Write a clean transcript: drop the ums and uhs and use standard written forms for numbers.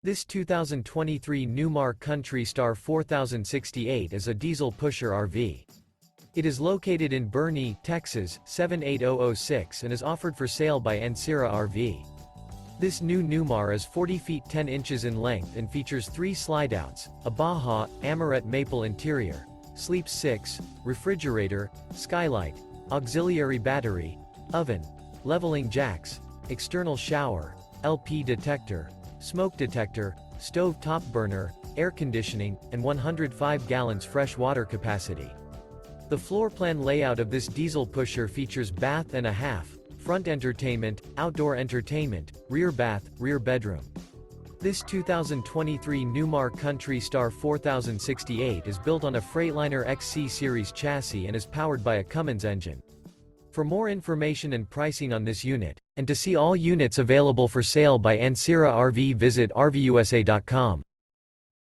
This 2023 Newmar Kountry Star 4068 is a diesel pusher RV. It is located in Boerne, Texas, 78006 and is offered for sale by Ancira RV. This new Newmar is 40 feet 10 inches in length and features 3 slideouts, a Baja, Amarett Maple interior, sleeps 6, refrigerator, skylight, auxiliary battery, oven, leveling jacks, external shower, LP detector, smoke detector, stove top burner, air conditioning, and 105 gallons fresh water capacity. The floor plan layout of this diesel pusher features bath and a half, front entertainment, outdoor entertainment, rear bath, rear bedroom. This 2023 Newmar Kountry Star 4068 is built on a Freightliner XC-Series chassis and is powered by a Cummins engine. For more information and pricing on this unit, and to see all units available for sale by Ancira RV, visit RVUSA.com.